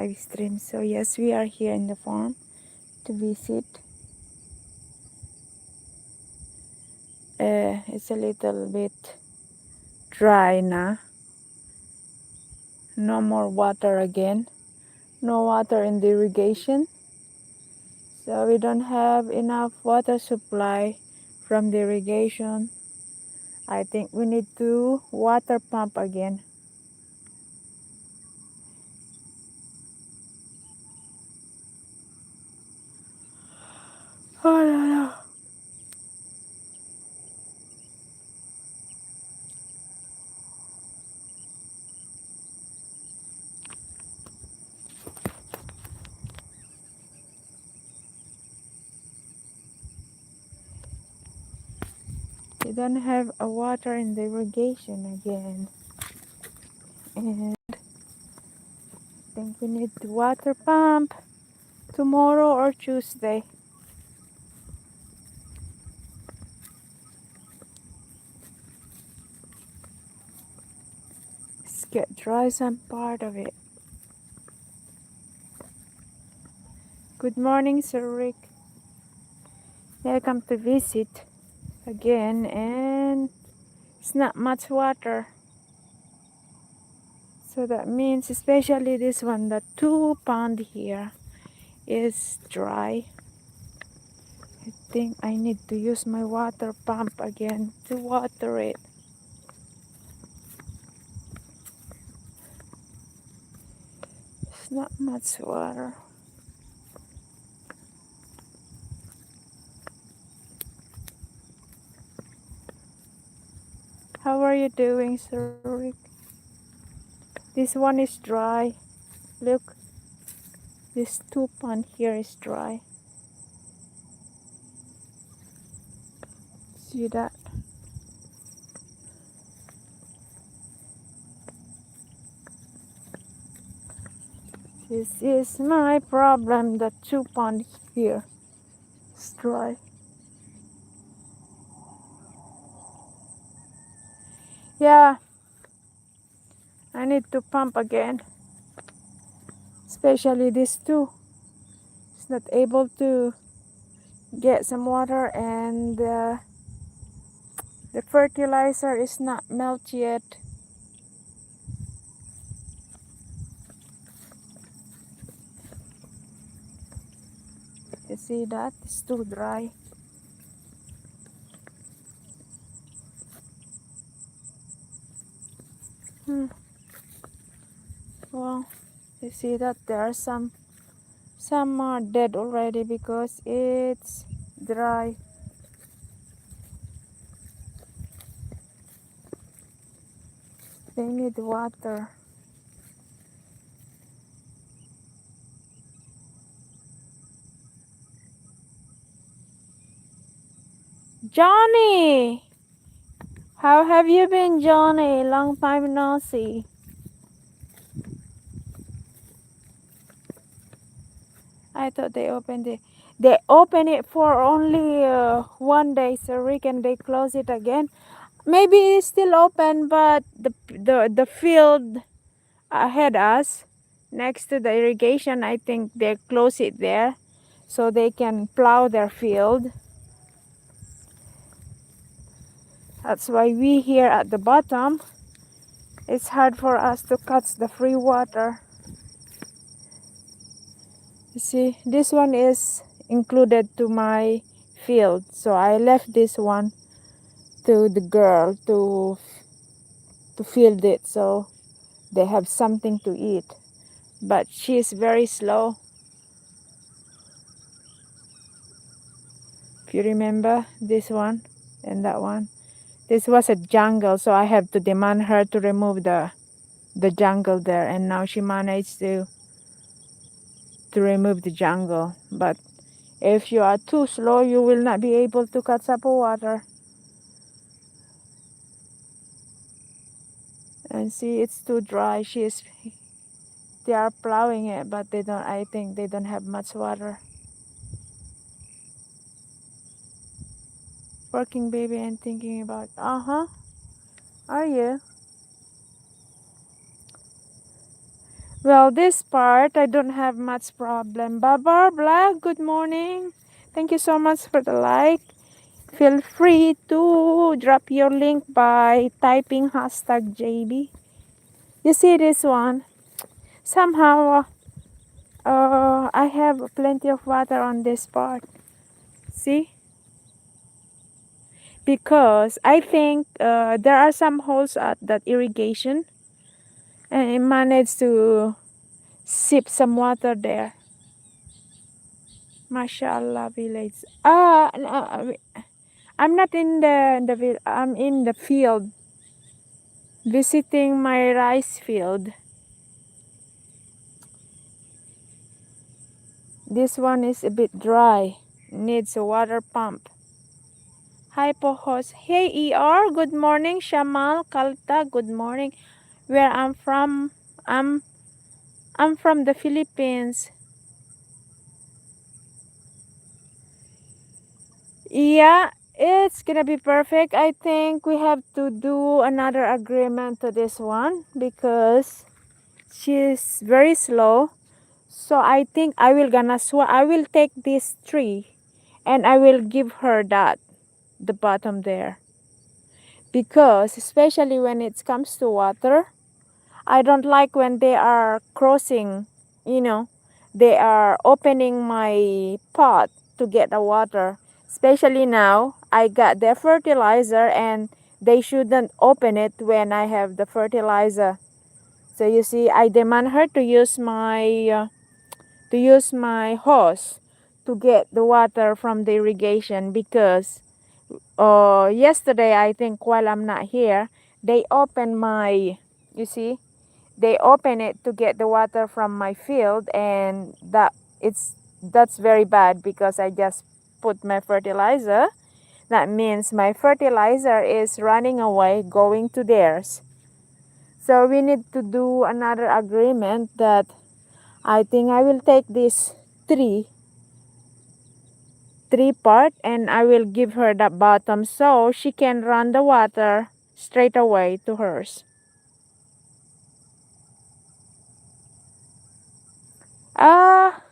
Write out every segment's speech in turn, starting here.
live stream. So yes, we are here in the farm to visit. It's a little bit dry now. No more water again. No water in the irrigation. So we don't have enough water supply from the irrigation. I think we need to water pump again. Oh no, no. We don't have a water in the irrigation again. And I think we need to water pump tomorrow or Tuesday. Let's get dry some part of it. Good morning, Sir Rick. Welcome to visit again, and it's not much water. So that means especially this one, the 2 pond here is dry. I think I need to use my water pump again to water it. It's not much water. How are you doing, Sir Rick? This one is dry. Look, this 2 pond here is dry. See that? This is my problem. The 2 pond here is dry. Yeah, I need to pump again. Especially this two. It's not able to get some water, and the fertilizer is not melt yet. You see that? It's too dry. Well, you see that there are some are dead already because it's dry. They need water. Johnny! How have you been, Johnny? Long time no see. I thought they opened it. They open it for only one day, so we can they close it again. Maybe it's still open, but the field ahead us, next to the irrigation, I think they close it there, so they can plow their field. That's why we here at the bottom, it's hard for us to catch the free water. You see, this one is included to my field, so I left this one to the girl to field it, so they have something to eat. But she is very slow. If you remember this one and that one, this was a jungle, so I have to demand her to remove the jungle there, and now she managed to remove the jungle. But if you are too slow, you will not be able to catch up water. And see, it's too dry. They are plowing it, but they don't. I think they don't have much water. Working, baby, and thinking about. Are you? Well, this part I don't have much problem. Barbara, good morning. Thank you so much for the like. Feel free to drop your link by typing hashtag JB. You see this one? Somehow I have plenty of water on this part. See? Because I think there are some holes at that irrigation and it managed to sip some water there. Mashallah village. No, I'm not in I'm in the field visiting my rice field. This one is a bit dry. Needs a water pump. Hi Pohos. Hey ER, good morning. Shamal, Kalta, good morning. Where I'm from, I'm I'm from the Philippines. Yeah, it's gonna be perfect. I think we have to do another agreement to this one because she's very slow. So I think I will take this tree and I will give her that the bottom there. Because especially when it comes to water, I don't like when they are crossing, you know, they are opening my pot to get the water. Especially now, I got the fertilizer and they shouldn't open it when I have the fertilizer. So you see, I demand her to use my hose to get the water from the irrigation because yesterday I think while I'm not here, they open my, you see, they open it to get the water from my field and that's very bad because I just put my fertilizer. That means my fertilizer is running away going to theirs. So we need to do another agreement that I think I will take this three three part and I will give her that bottom so she can run the water straight away to hers. Ah,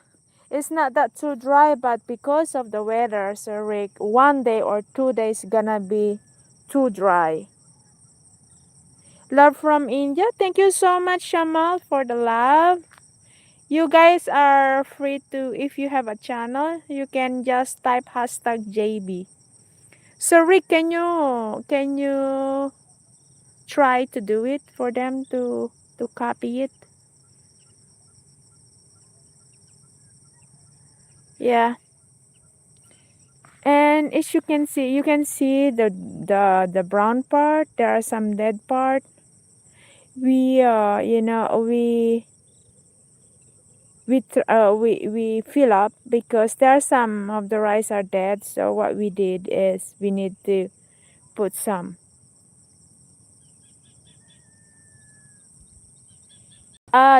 it's not that too dry, but because of the weather, Sir Rick, 1 day or 2 days gonna be too dry. Love from India. Thank you so much, Shamal, for the love. You guys are free to, if you have a channel, you can just type hashtag JB. So Rick, can you try to do it for them to copy it? Yeah. And as you can see the brown part. There are some dead part. We we fill up because there are some of the rice are dead. So what we did is we need to put some.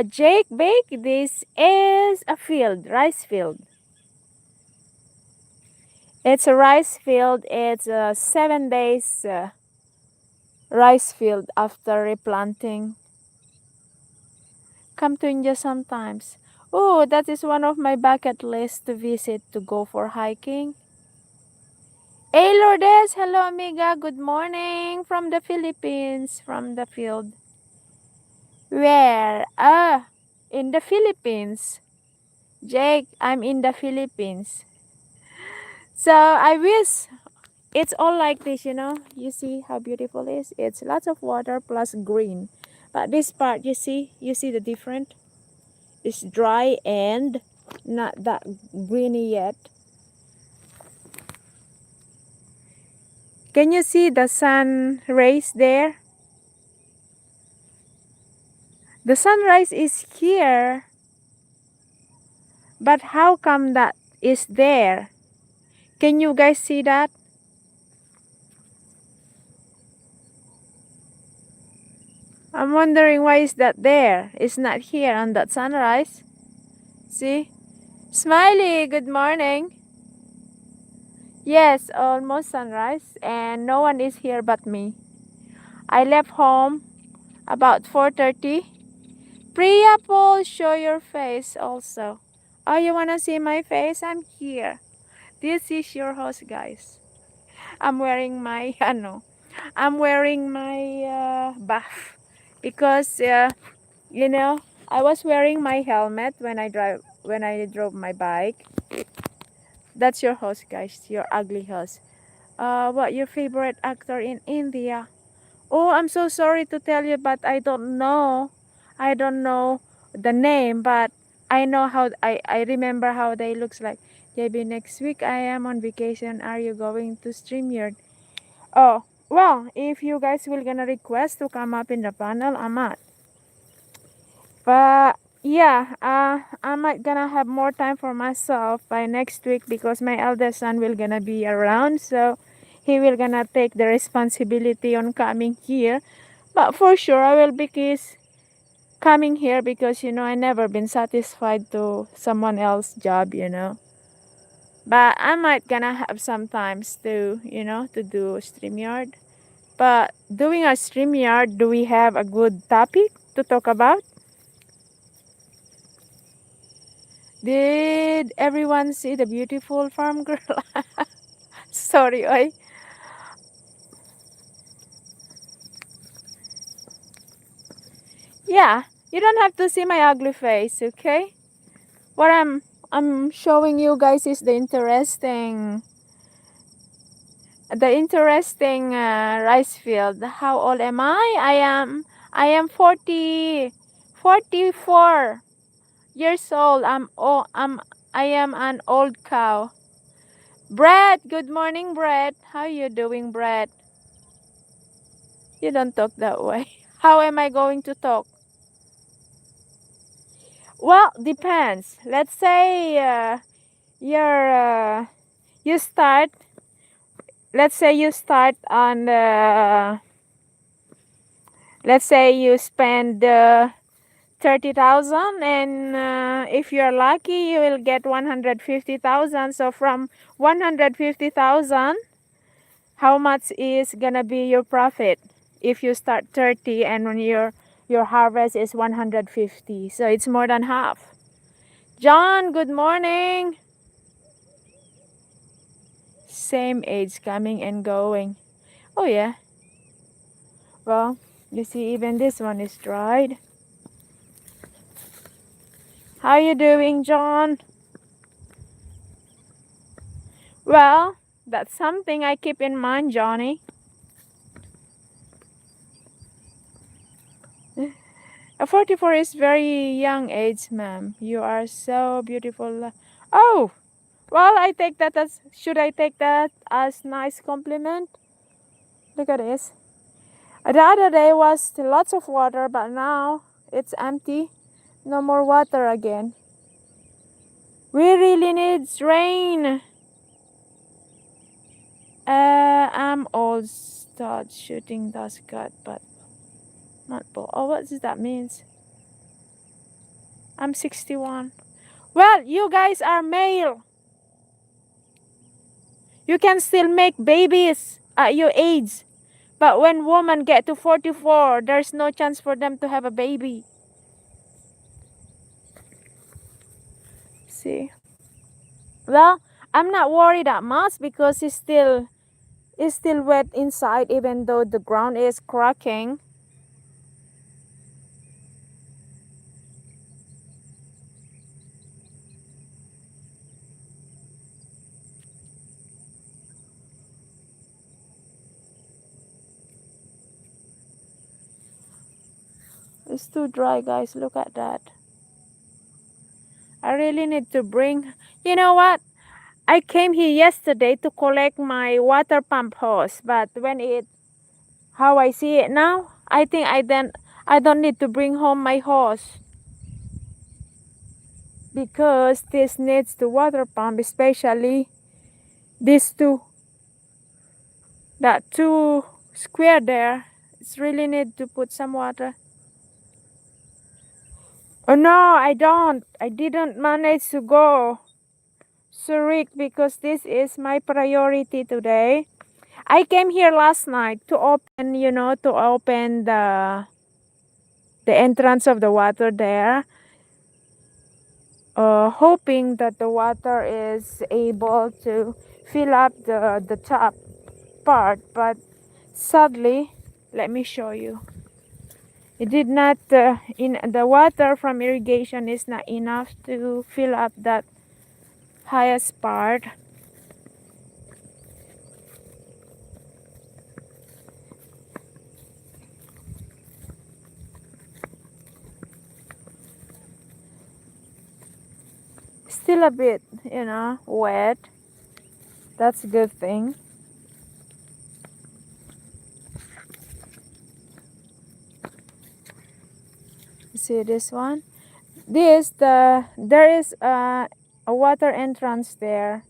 Jake Bake, this is a field, rice field. It's a rice field. It's a 7 days rice field after replanting. Come to India sometimes. Oh, that is one of my bucket list to visit to go for hiking. Hey Lourdes, hello amiga, good morning from the Philippines, from the field. Where? In the Philippines. Jake, I'm in the Philippines. So I wish it's all like this, you know. You see how beautiful it is? It's lots of water plus green. But this part, you see the difference? It's dry and not that greeny yet. Can you see the sun rays there? The sunrise is here. But how come that is there? Can you guys see that? I'm wondering why is that there? It's not here on that sunrise. See? Smiley, good morning. Yes, almost sunrise and no one is here but me. I left home about 4:30 Priya Paul, show your face also. Oh, you wanna see my face? I'm here. This is your host, guys. I'm wearing my I'm wearing my buff because you know I was wearing my helmet when I drove my bike. That's your host, guys. Your ugly host. What your favorite actor in India? Oh, I'm so sorry to tell you, but I don't know. I don't know the name, but I know how I remember how they looks like. JB, next week I am on vacation. Are you going to StreamYard? Oh, well, if you guys will gonna request to come up in the panel, I'm not. But yeah, I might gonna have more time for myself by next week because my eldest son will gonna be around, so he will gonna take the responsibility on coming here. But for sure, I will be coming here because I never been satisfied to someone else's job. But I might gonna have sometimes to do StreamYard. But doing a StreamYard, do we have a good topic to talk about? Did everyone see the beautiful farm girl? Sorry, I. Yeah, you don't have to see my ugly face, okay? What I'm showing you guys is the interesting rice field. How old am I? I am 44 years old. I am an old cow. Brad, good morning, Brad. How you doing, Brad? You don't talk that way. How am I going to talk? Well, depends. Let's say you're you start. Let's say you start on let's say you spend 30,000, and if you're lucky you will get 150,000. So from 150,000, how much is gonna be your profit if you start 30 and when your harvest is 150? So it's more than half. John, good morning. Same age, coming and going. Oh yeah. Well, you see, even this one is dried. How you doing, John? Well, that's something I keep in mind, Johnny. A 44 is very young age, ma'am. You are so beautiful. Oh, well, should I take that as nice compliment? Look at this. The other day was lots of water, but now it's empty. No more water again. We really need rain. I'm all start shooting dust gut, but not ball. Oh, what does that means? I'm 61. Well, you guys are male. You can still make babies at your age. But when women get to 44, there's no chance for them to have a baby. See? Well, I'm not worried that much because it's still wet inside even though the ground is cracking. It's too dry, guys. Look at that. I really need to bring. You know what? I came here yesterday to collect my water pump hose, but how I see it now, I think I don't need to bring home my hose because this needs the water pump, especially these two, that two square there. It's really need to put some water. Oh no, I don't. I didn't manage to go Zurich because this is my priority today. I came here last night to open the the entrance of the water there, hoping that the water is able to fill up the top part. But sadly, let me show you, it did not. In the water from irrigation is not enough to fill up that highest part. Still a bit, wet. That's a good thing. See this one? There is a water entrance there.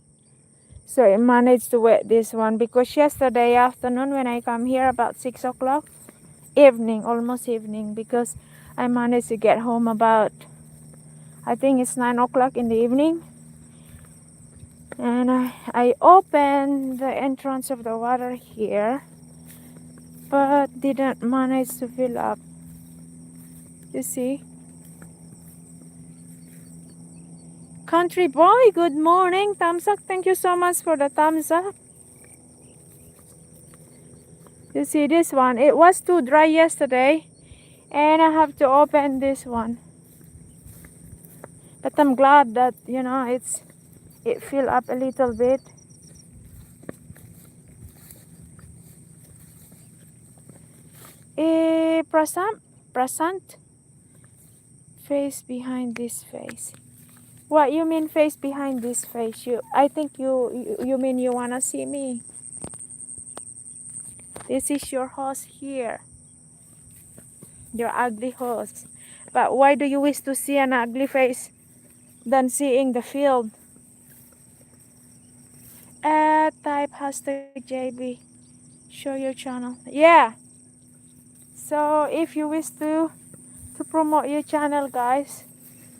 So I managed to wet this one because yesterday afternoon when I come here about 6 o'clock, evening, almost evening, because I managed to get home about, I think it's 9 o'clock in the evening. And I opened the entrance of the water here, but didn't manage to fill up. You see? Country boy, good morning. Thumbs up. Thank you so much for the thumbs up. You see this one? It was too dry yesterday, and I have to open this one. But I'm glad that it filled up a little bit. Prasant, face behind this face. What you mean face behind this face? I think you mean you wanna see me. This is your host here, your ugly host. But why do you wish to see an ugly face than seeing the field? Type hashtag JB. Show your channel. Yeah. So if you wish to promote your channel, guys,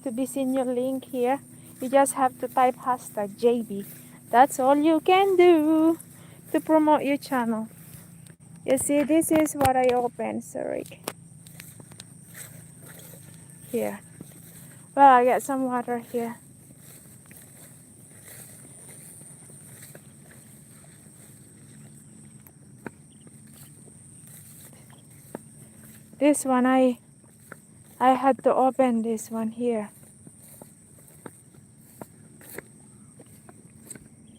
to be seen your link here, you just have to type hashtag JB. That's all you can do to promote your channel. You see, this is what I opened, sorry. Here. Well, I got some water here. This one, I had to open this one here.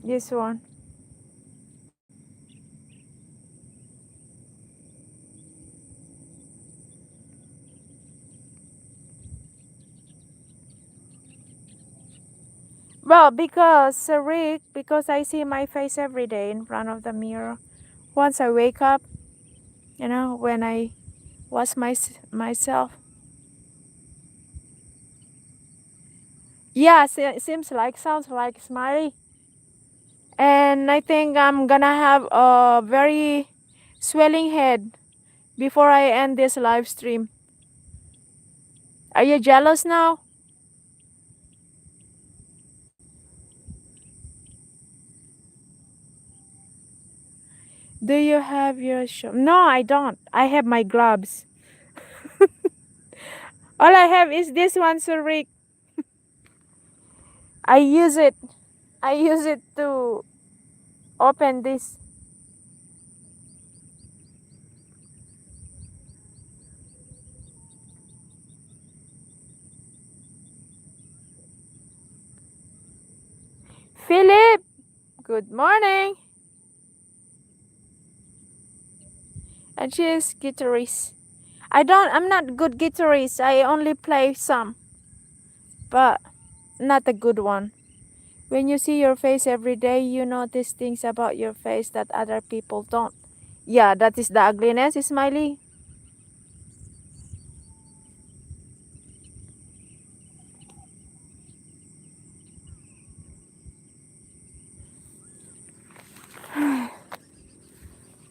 This one. Well, because Rick, because I see my face every day in front of the mirror. Once I wake up, when I wash myself. Yeah, sounds like Smiley. And I think I'm gonna have a very swelling head before I end this live stream. Are you jealous now? Do you have your show? No, I don't. I have my gloves. All I have is this one, Sir Rick. I use it. I use it to open this. Philip, good morning. And she's guitarist. I'm not good guitarist. I only play some, but not a good one. When you see your face every day, you notice things about your face that other people don't. Yeah, that is the ugliness, Smiley.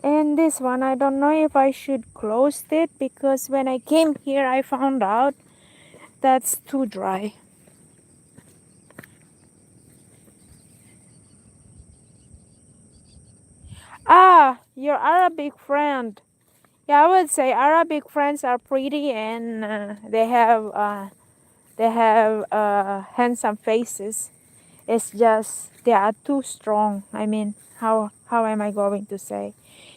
And this one, I don't know if I should close it because when I came here, I found out that's too dry. Ah, your Arabic friend. Yeah, I would say Arabic friends are pretty and they have handsome faces. It's just they are too strong. I mean, how am I going to say?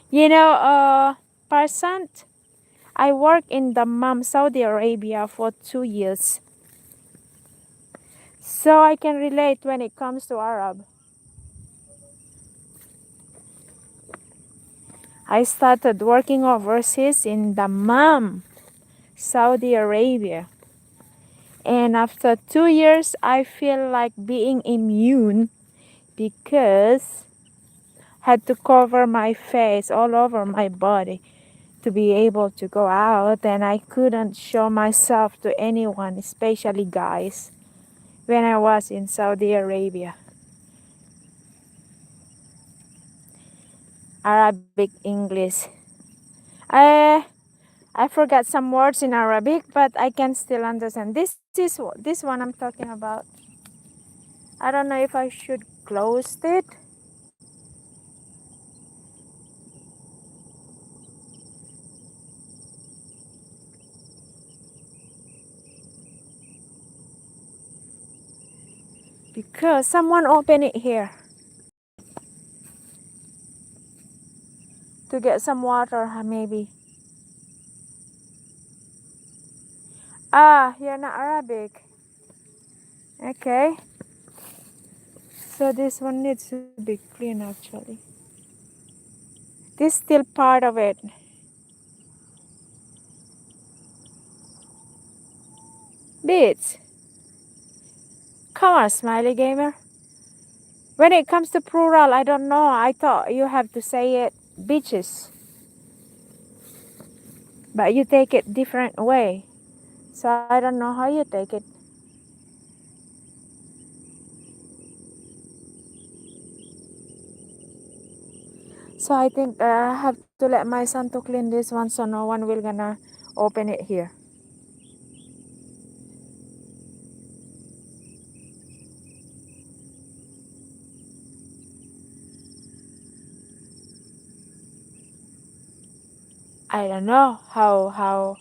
You know, Parsant, I work in Dammam, Saudi Arabia for 2 years. So I can relate when it comes to Arab. I started working overseas in Dammam, Saudi Arabia. And after 2 years, I feel like being immune because I had to cover my face all over my body to be able to go out, and I couldn't show myself to anyone, especially guys, when I was in Saudi Arabia. Arabic, English. I I forgot some words in Arabic, but I can still understand. This one I'm talking about. I don't know if I should close it. Because someone opened it here to get some water, maybe. Ah, you're not Arabic. Okay. So this one needs to be clean actually. This still part of it. Beats. Come on, Smiley Gamer. When it comes to plural, I don't know. I thought you have to say it beaches. But you take it different way. So I don't know how you take it. So I think I have to let my son to clean this one so no one will gonna open it here. I don't know how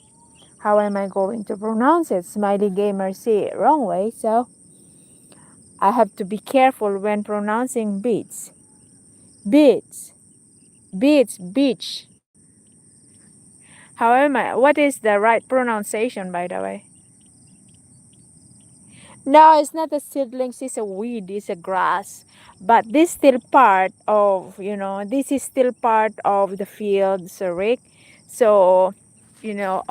am I going to pronounce it. Smiley Gamer see it wrong way, so I have to be careful when pronouncing beats. Beats. Beats, beach. How am I? What is the right pronunciation, by the way? No, it's not a seedlings, it's a weed, it's a grass. But this still part of, this is still part of the field, so Rick. So, you know,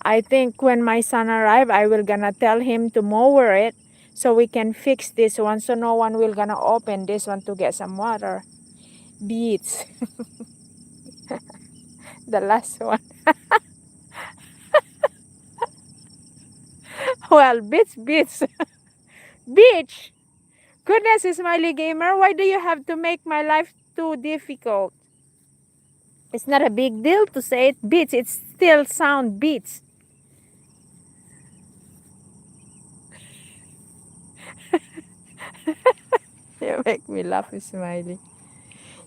I think when my son arrive, I will gonna tell him to mower it so we can fix this one so no one will gonna open this one to get some water. Beets, the last one. Well, beets. Beach. Goodness, Smiley Gamer, why do you have to make my life too difficult? It's not a big deal to say it beats. It still sound beats. You make me laugh, Smiley.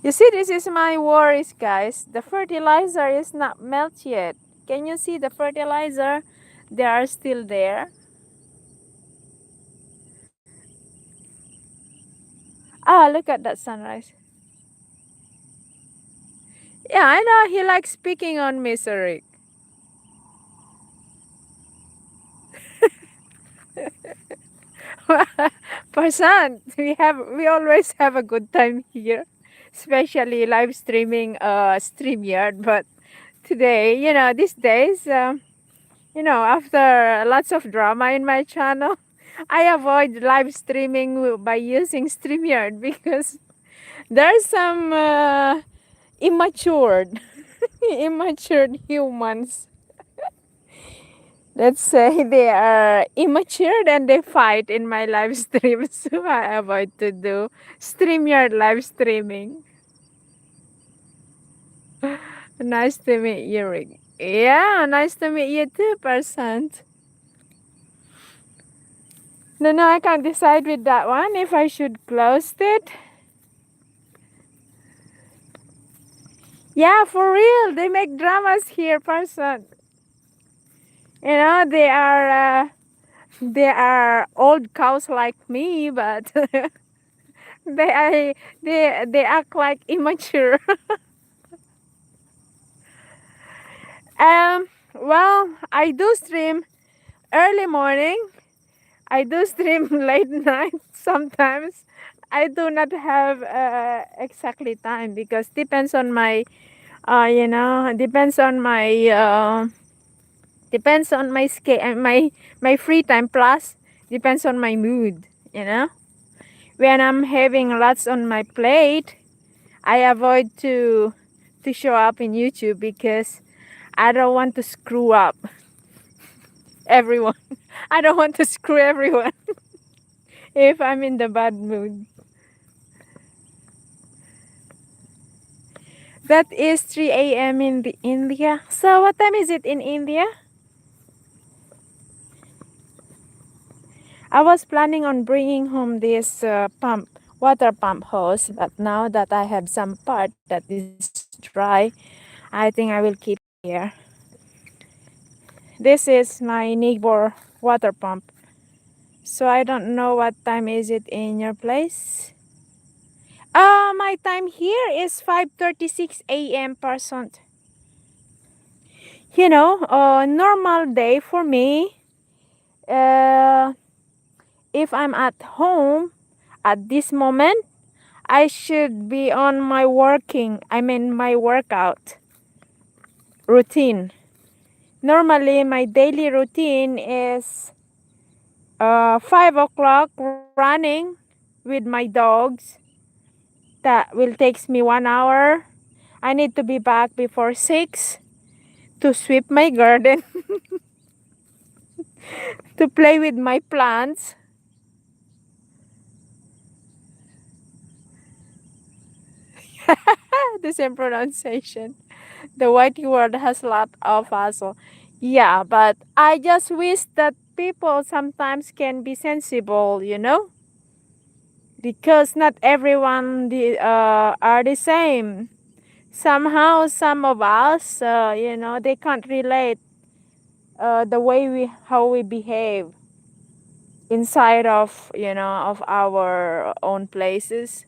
You see, this is my worries, guys. The fertilizer is not melt yet. Can you see the fertilizer? They are still there. Ah, look at that sunrise. Yeah, I know he likes speaking on me, Rick. Percent. We always have a good time here, especially live streaming StreamYard. But today, these days, after lots of drama in my channel, I avoid live streaming by using StreamYard because there's some immature immature humans. Let's say they are immature and they fight in my live stream, so I avoid to do StreamYard live streaming. Nice to meet you, Rick. Yeah, nice to meet you too, Percent. No, I can't decide with that one if I should close it. Yeah, for real. They make dramas here, person. They are old cows like me, but they are, they act like immature. Well, I do stream early morning. I do stream late night sometimes. I do not have exactly time because depends on my my free time, plus depends on my mood, you know. When I'm having lots on my plate, I avoid to show up in YouTube because I don't want to screw up everyone. I don't want to screw everyone if I'm in the bad mood. That is 3 a.m. in the India. So what time is it in India? I was planning on bringing home this water pump hose, but now that I have some part that is dry, I think I will keep it here. This is my neighbor water pump. So I don't know what time is it in your place. My time here is 5:36 a.m. person. A normal day for me. Uh, if I'm at home at this moment, I should be on my workout routine. Normally, my daily routine is 5 o'clock running with my dogs. That will takes me 1 hour. I need to be back before 6 to sweep my garden, to play with my plants. The same pronunciation. The white word has a lot of hassle. Yeah, but I just wish that people sometimes can be sensible, because not everyone are the same. Somehow, some of us, they can't relate the way how we behave inside of our own places.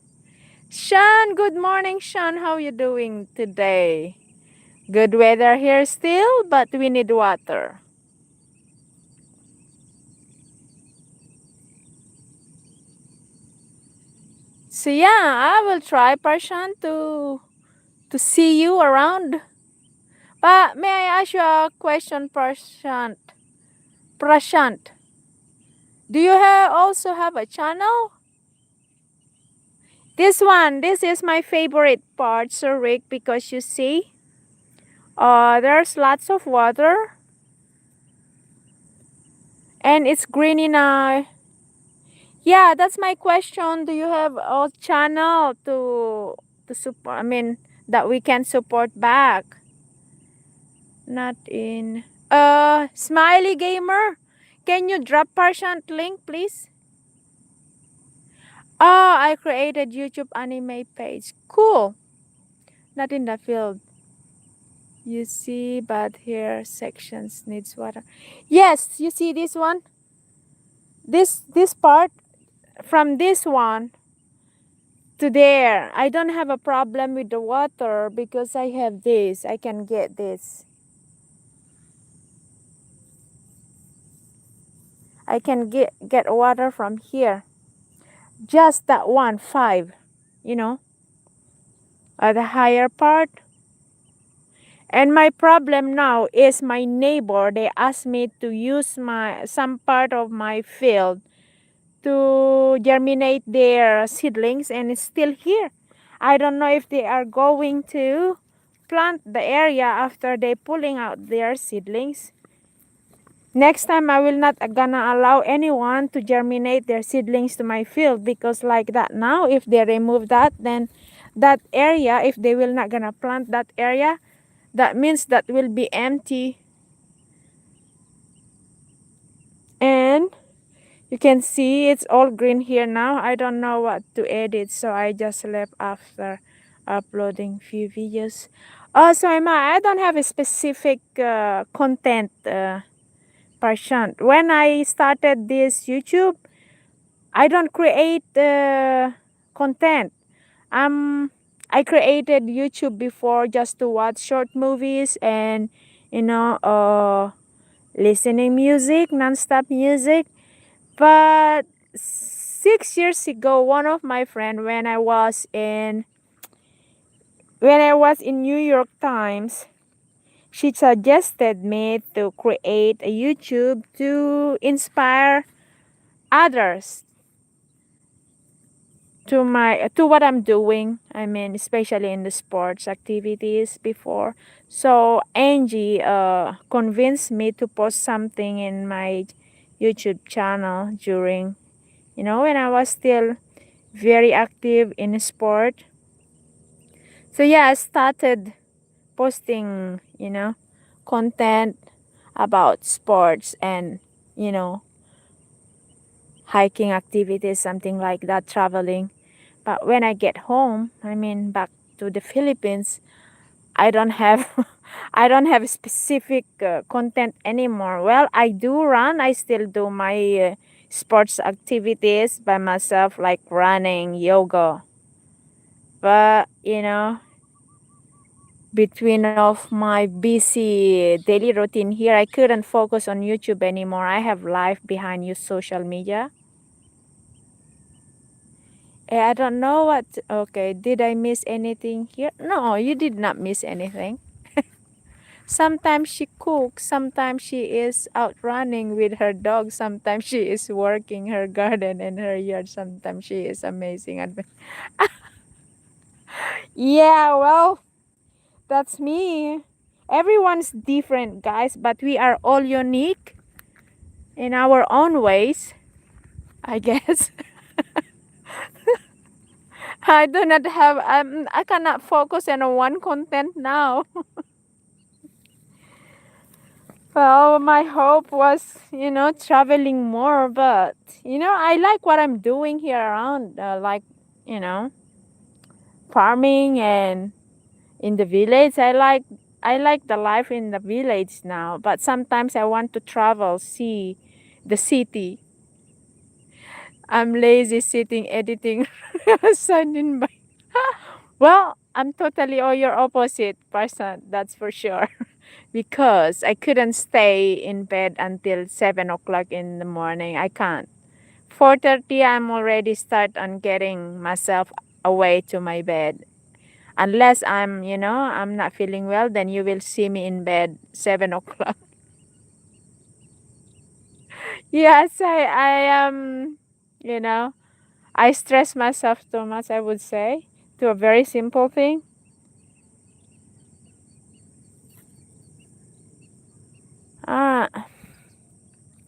Sean, good morning, Sean. How you doing today? Good weather here still, but we need water. So yeah, I will try, Parshan, to see you around. But may I ask you a question, Prashant? Prashant, do you also have a channel? This is my favorite part, Sir Rick, because you see, there's lots of water and it's green in a. Yeah, that's my question. Do you have a channel to support? I mean, that we can support back. Not in. Smiley Gamer, can you drop Prashant link, please? Oh, I created YouTube anime page. Cool. Not in the field. You see, but here sections needs water. Yes, you see this one? This part from this one to there. I don't have a problem with the water because I have this. I can get this. I can get water from here. Just that one, 5, you know, the higher part. And my problem now is my neighbor. They asked me to use some part of my field to germinate their seedlings, and it's still here. I don't know if they are going to plant the area after they pulling out their seedlings. Next time I will not gonna allow anyone to germinate their seedlings to my field, because like that now, if they remove that, then that area, if they will not gonna plant that area, that means that will be empty. And you can see it's all green here now. I don't know what to edit, so I just left after uploading few videos. Also, Emma, I don't have a specific content person. When I started this YouTube, I don't create content. Um, I created YouTube before just to watch short movies and you know listening music, non-stop music. But 6 years ago, one of my friend when I was in New York Times, she suggested me to create a YouTube to inspire others to what I'm doing. I mean, especially in the sports activities before. So Angie convinced me to post something in my YouTube channel during, when I was still very active in sport. So yeah, I started posting, content about sports and, you know, hiking activities, something like that, traveling. But when I get home, I mean back to the Philippines, I don't have I don't have specific content anymore. Well, I do run. I still do my sports activities by myself like running, yoga. But, between of my busy daily routine here, I couldn't focus on YouTube anymore. I have life behind you social media. I don't know what. Okay, did I miss anything here? No, you did not miss anything. Sometimes she cooks, sometimes she is out running with her dog, sometimes she is working her garden and her yard, sometimes she is amazing. Yeah, well, that's me. Everyone's different, guys, but we are all unique in our own ways, I guess. I do not have, I cannot focus on one content now. Well, my hope was, traveling more, but, I like what I'm doing here around, like, you know, farming and in the village. I like the life in the village now, but sometimes I want to travel, see the city. I'm lazy sitting editing signing by. Well, I'm totally all your opposite person, that's for sure. Because I couldn't stay in bed until 7 o'clock in the morning. I can't. 4:30, I'm already start on getting myself away to my bed. Unless I'm not feeling well, then you will see me in bed 7 o'clock. Yes, I am, you know, I stress myself too much, I would say, to a very simple thing. Ah,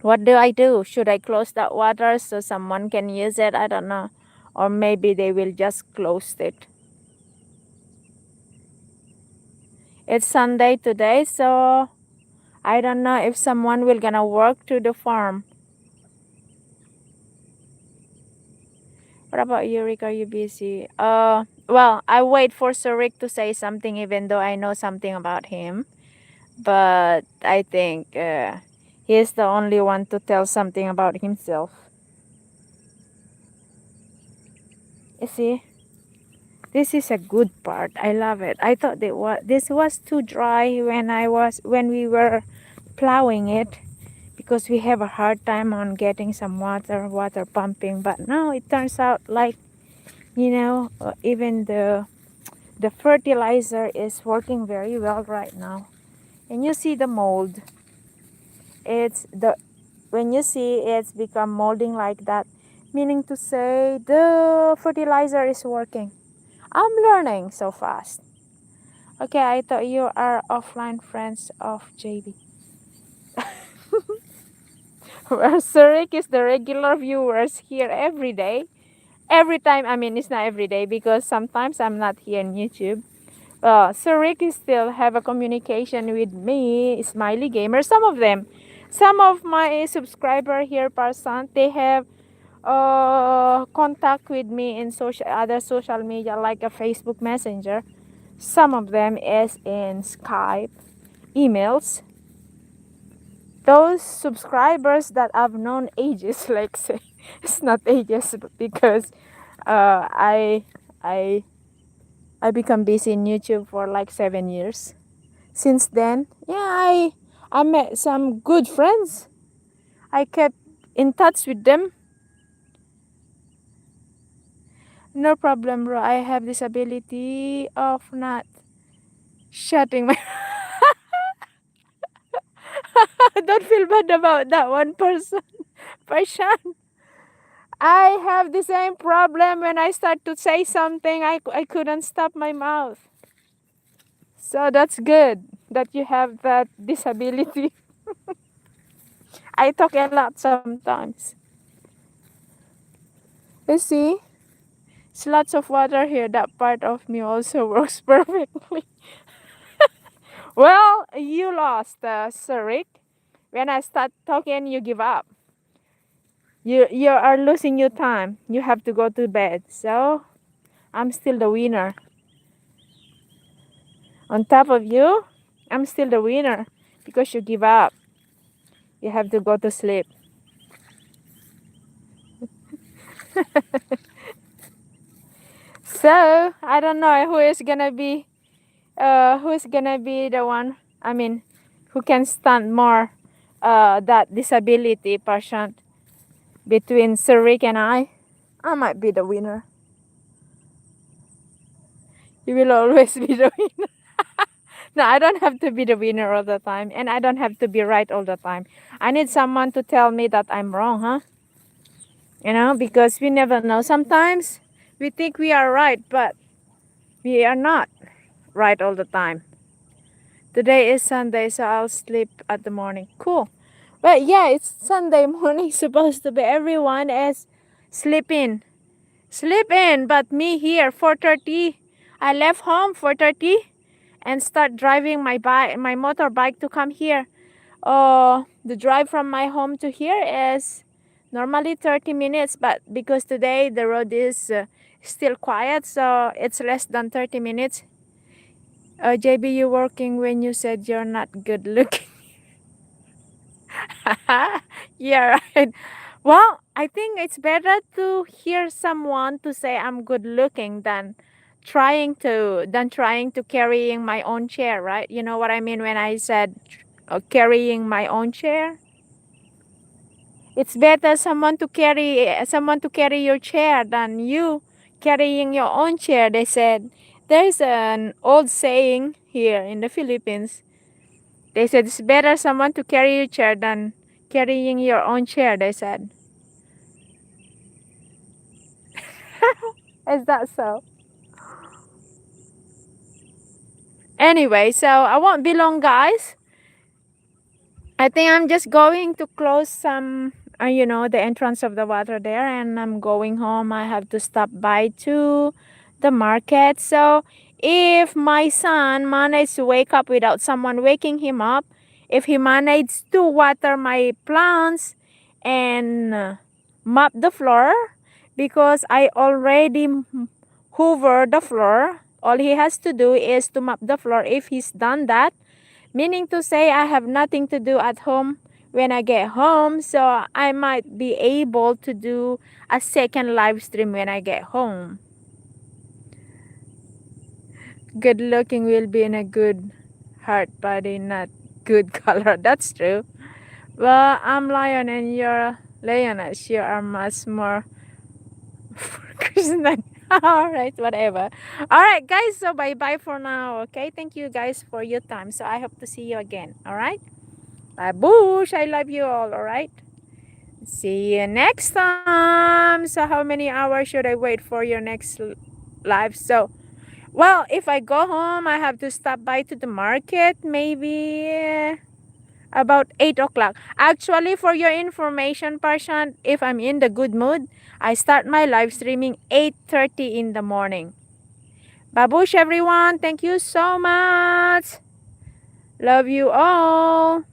what do I do? Should I close that water so someone can use it? I don't know. Or maybe they will just close it. It's Sunday today, so I don't know if someone will gonna work to the farm. What about you, Rick? Are you busy? Well, I wait for Sir Rick to say something, even though I know something about him. But I think he is the only one to tell something about himself. You see, this is a good part. I love it. I thought this was too dry when we were plowing it, because we have a hard time on getting some water pumping. But now it turns out like, even the fertilizer is working very well right now. And you see the mold. It's the When you see it's become molding like that, meaning to say the fertilizer is working. I'm learning so fast. Okay, I thought you are offline friends of JB. Well, Surik is the regular viewers here every day. Every time, I mean, it's not every day because sometimes I'm not here on YouTube. Surik is still have a communication with me, Smiley Gamer. Some of my subscriber here, Parsan, they have contact with me in other social media like a Facebook Messenger. Some of them is in Skype, emails. Those subscribers that I've known ages, like say, it's not ages because I I I become busy in YouTube for like 7 years. Since then, yeah, I met some good friends. I kept in touch with them. No problem, bro. I have this ability of not shutting my. Don't feel bad about that one person. Person. I have the same problem when I start to say something. I couldn't stop my mouth. So that's good that you have that disability. I talk a lot sometimes. You see, it's lots of water here. That part of me also works perfectly. Well, you lost, Sir Rick. When I start talking, you give up. You are losing your time. You have to go to bed. So I'm still the winner. On top of you, I'm still the winner because you give up. You have to go to sleep. So I don't know who is gonna be the one. I mean, who can stand more that disability person between Sir Rick and I. I might be the winner. You will always be the winner. No, I don't have to be the winner all the time, and I don't have to be right all the time. I need someone to tell me that I'm wrong, huh? Because we never know. Sometimes we think we are right, but we are not right all the time. Today is Sunday, so I'll sleep at the morning. Cool. But yeah, it's Sunday morning, supposed to be. Everyone is sleeping. Sleeping, but me here, 4:30. I left home 4:30 and start driving my motorbike to come here. The drive from my home to here is normally 30 minutes, but because today the road is still quiet, so it's less than 30 minutes. JB, you working when you said you're not good looking. Yeah, right. Well, I think it's better to hear someone to say I'm good looking than trying to carrying my own chair, right? You know what I mean when I said carrying my own chair? It's better someone to carry your chair than you carrying your own chair. They said there's an old saying here in the Philippines. They said it's better someone to carry your chair than carrying your own chair, they said. Is that so? Anyway, so I won't be long, guys. I think I'm just going to close the entrance of the water there, and I'm going home. I have to stop by to the market. So if my son managed to wake up without someone waking him up, if he managed to water my plants and mop the floor, because I already hoover the floor, all he has to do is to mop the floor. If he's done that, meaning to say I have nothing to do at home when I get home, so I might be able to do a second live stream when I get home. Good looking will be in a good heart body, not good color. That's true. Well, I'm lion and you're lioness. You are much more Krishna. All right, whatever. All right, guys. So bye bye for now. Okay, thank you guys for your time. So I hope to see you again. All right. Bye, Bush. I love you all. All right. See you next time. So how many hours should I wait for your next live? So, well, if I go home, I have to stop by to the market. Maybe about 8 o'clock. Actually, for your information, person, if I'm in the good mood, I start my live streaming 8:30 in the morning. Babush, everyone. Thank you so much. Love you all.